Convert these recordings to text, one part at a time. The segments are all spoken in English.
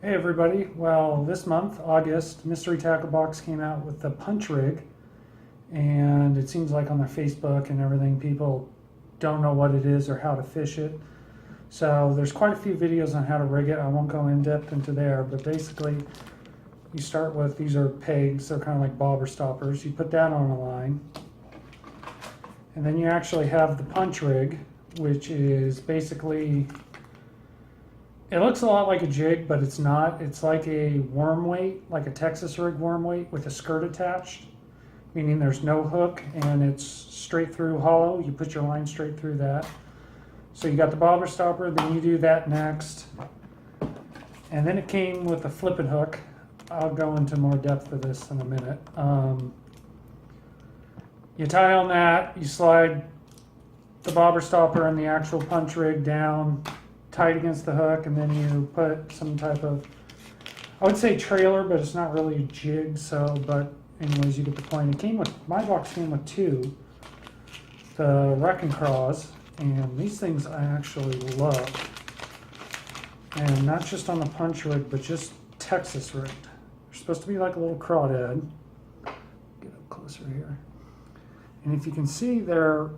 Hey everybody, well this month, August, Mystery Tackle Box came out with the punch rig, and it seems like on their Facebook and everything people don't know what it is or how to fish it. So there's quite a few videos on how to rig it. I won't go in depth into there, but basically you start with, these are pegs, they're kind of like bobber stoppers. You put that on a line, and then you actually have the punch rig, which is basically, it looks a lot like a jig, but it's not. It's like a worm weight, like a Texas rig worm weight with a skirt attached, meaning there's no hook and it's straight through hollow. You put your line straight through that. So you got the bobber stopper, then you do that next. And then it came with a flipping hook. I'll go into more depth of this in a minute. You tie on that, you slide the bobber stopper and the actual punch rig down tight against the hook, and then you put some type of, I would say trailer, but it's not really a jig, so, but anyways, you get the point. It came with, my box came with two, the Wrecking Craws, and these things I actually love, and not just on the punch rig, but just Texas rigged. They're supposed to be like a little crawdad. Get up closer here, and if you can see, they're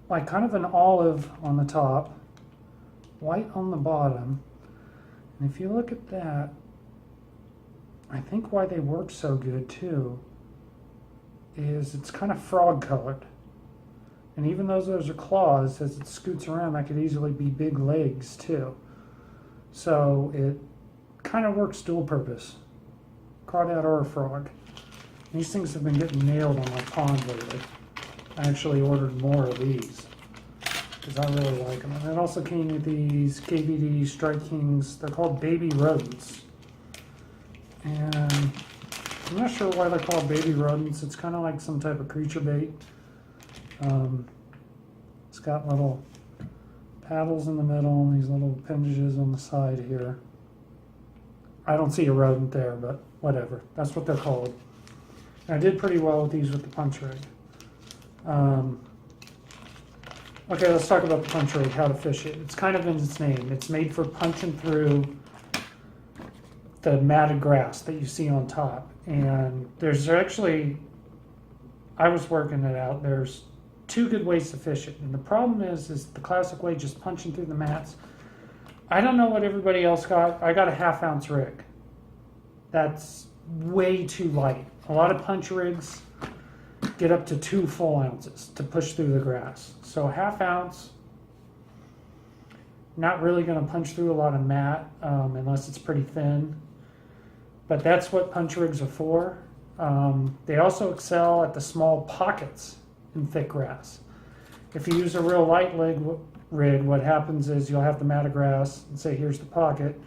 like kind of an olive on the top, white on the bottom. And if you look at that, I think why they work so good too is it's kind of frog colored. And even though those are claws, as it scoots around, that could easily be big legs too. So it kind of works dual purpose, crawdad or a frog. These things have been getting nailed on my pond lately. I actually ordered more of these because I really like them. And it also came with these KVD Strike Kings. They're called baby rodents. And I'm not sure why they're called baby rodents. It's kind of like some type of creature bait. It's got little paddles in the middle and these little appendages on the side here. I don't see a rodent there, but whatever. That's what they're called. And I did pretty well with these with the punch rig. Okay, let's talk about the punch rig, how to fish it. It's kind of in its name. It's made for punching through the matted grass that you see on top. And there's actually, I was working it out, there's two good ways to fish it. And the problem is the classic way, just punching through the mats. I don't know what everybody else got. I got a 1/2 ounce rig. That's way too light. A lot of punch rigs get up to 2 full ounces to push through the grass. So 1/2 ounce, not really going to punch through a lot of mat unless it's pretty thin. But that's what punch rigs are for. They also excel at the small pockets in thick grass. If you use a real light rig, what happens is you'll have the mat of grass and say, here's the pocket,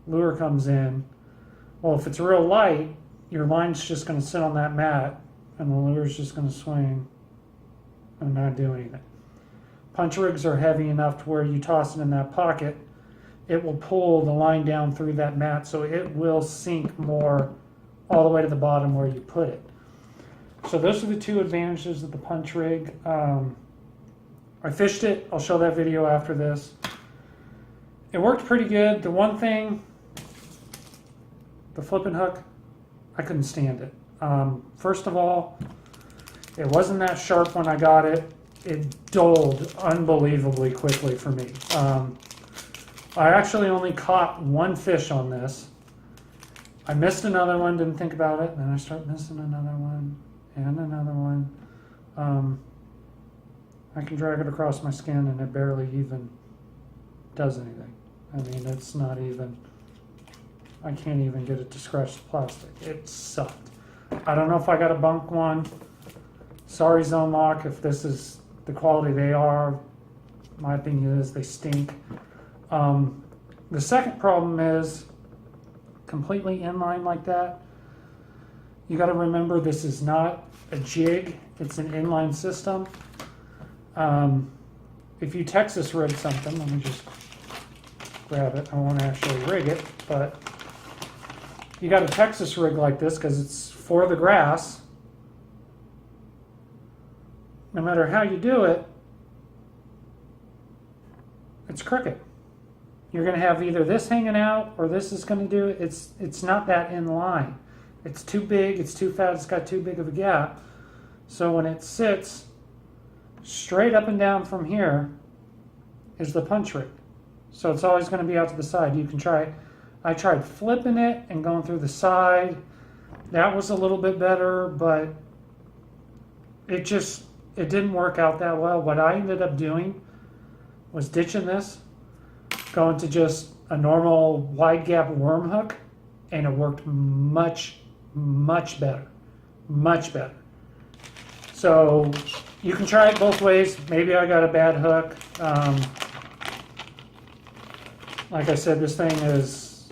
lure comes in. Well, if it's real light, your line's just going to sit on that mat and the lure's just going to swing and not do anything. Punch rigs are heavy enough to where you toss it in that pocket, it will pull the line down through that mat, so it will sink more all the way to the bottom where you put it. So those are the two advantages of the punch rig. I fished it. I'll show that video after this. It worked pretty good. The one thing, the flipping hook, I couldn't stand it. First of all, it wasn't that sharp when I got it. It dulled unbelievably quickly for me. I actually only caught one fish on this. I missed another one, didn't think about it, and then I started missing another one and another one. I can drag it across my skin and it barely even does anything. I mean, it's not even, I can't even get it to scratch the plastic. It sucked. I don't know if I got a bunk one. Sorry, Zone Lock, if this is the quality they are. My opinion is they stink. The second problem is completely inline like that. You got to remember this is not a jig, it's an inline system. If you Texas rig something, let me just grab it. I won't actually rig it, but you got a Texas rig like this because it's for the grass. No matter how you do it, it's crooked. you're going to have either this hanging out or this is going to do it. It's not that in line. It's too big, it's too fat, it's got too big of a gap. So when it sits straight up and down from here is the punch rig. So it's always going to be out to the side. You can try, I tried flipping it and going through the side. That was a little bit better, but it didn't work out that well. What I ended up doing was ditching this, going to just a normal wide gap worm hook, and it worked much better. Much better. So you can try it both ways. Maybe I got a bad hook. Like I said, this thing is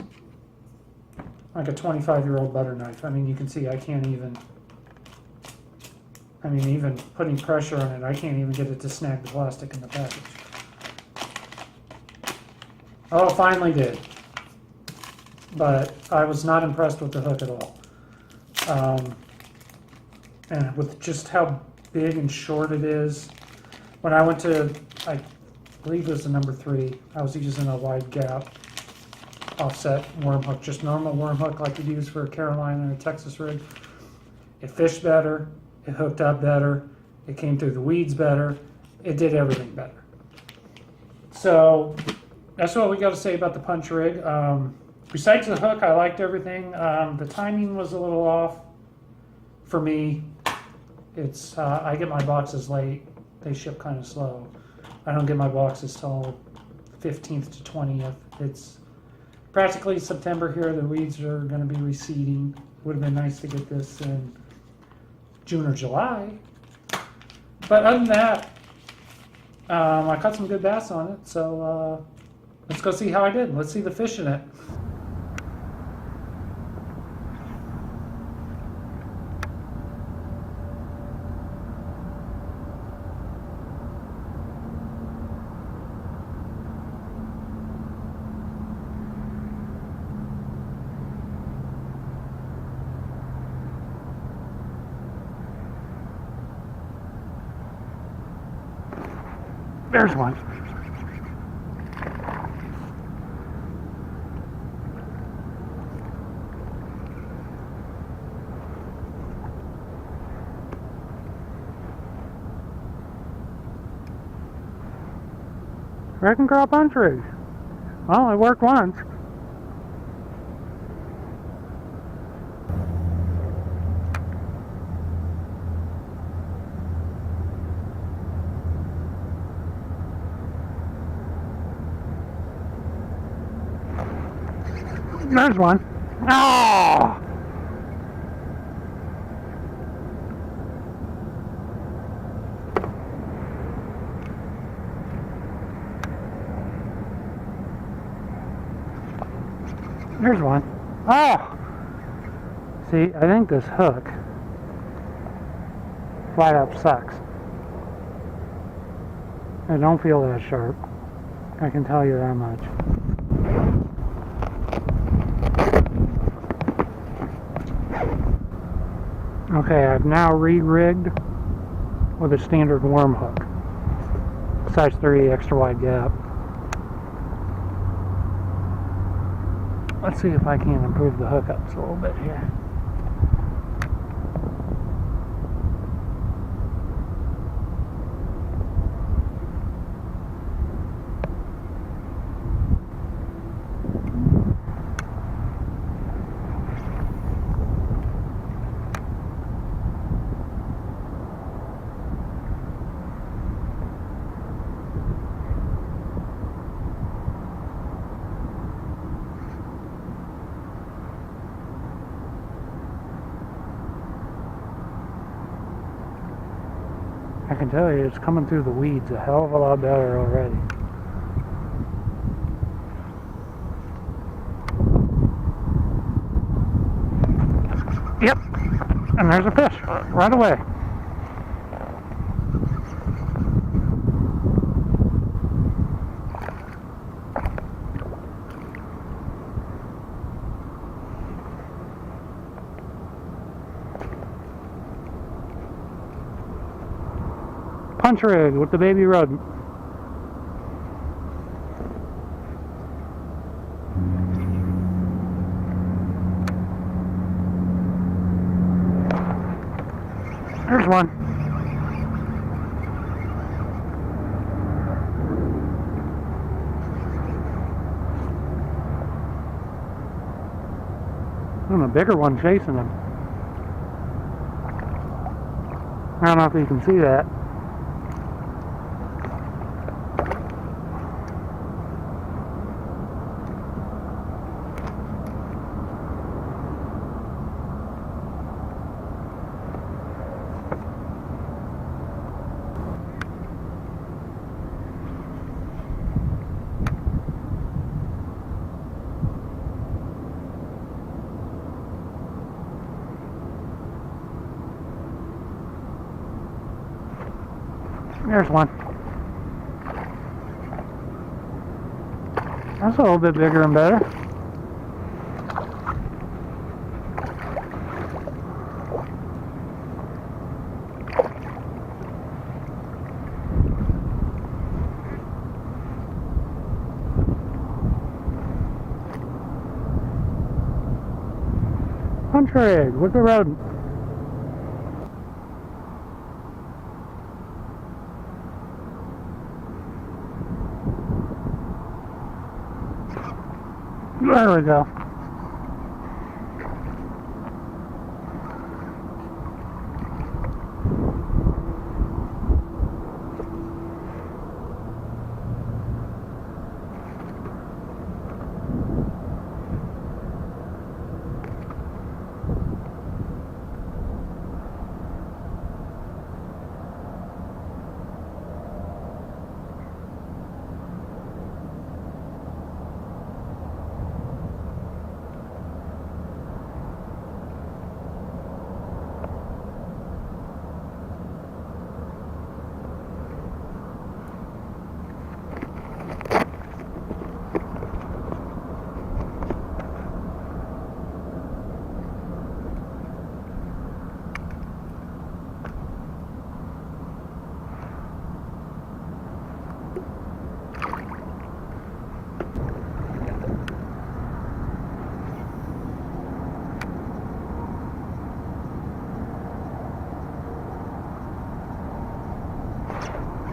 like a 25-year-old butter knife. I mean, you can see I can't even, even putting pressure on it, I can't even get it to snag the plastic in the package. Oh, it finally did. But I was not impressed with the hook at all. And with just how big and short it is. When I went to, I believe it was the number 3, I was using a wide gap offset worm hook, just normal worm hook like you'd use for a Carolina or Texas rig. It fished better, it hooked up better, it came through the weeds better, it did everything better. So that's what we got to say about the punch rig. Besides the hook, I liked everything. The timing was a little off for me. It's I get my boxes late. They ship kind of slow. I don't get my boxes till 15th to 20th. It's practically September here. The weeds are going to be receding. Would have been nice to get this in June or July. But other than that, I caught some good bass on it. So let's go see how I did. Let's see the fish in it. There's one. Wrecking Crawl punch rig. Well, it worked once. There's one. Oh! There's one. Oh! See, I think this hook flat up sucks. I don't feel that sharp. I can tell you that much. Okay, I've now re-rigged with a standard worm hook. Size 3 extra wide gap. Let's see if I can improve the hookups a little bit here. I can tell you it's coming through the weeds a hell of a lot better already. Yep, and there's a fish right away. Punch rig with the baby rodent. There's one. And a bigger one chasing him. I don't know if you can see that. There's one. That's a little bit bigger and better. Punch rig with the rodent. There we go.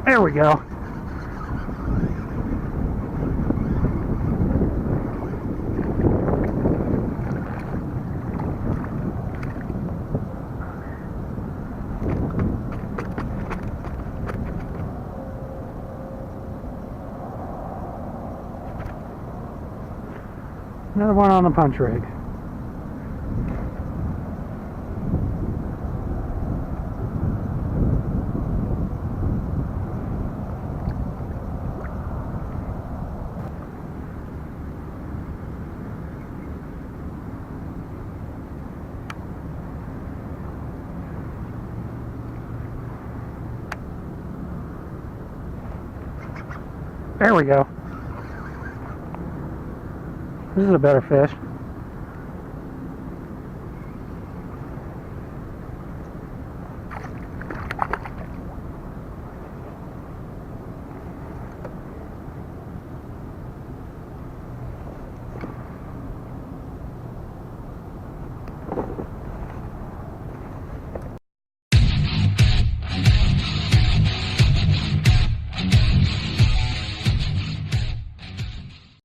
There we go. Another one on the punch rig. There we go. This is a better fish.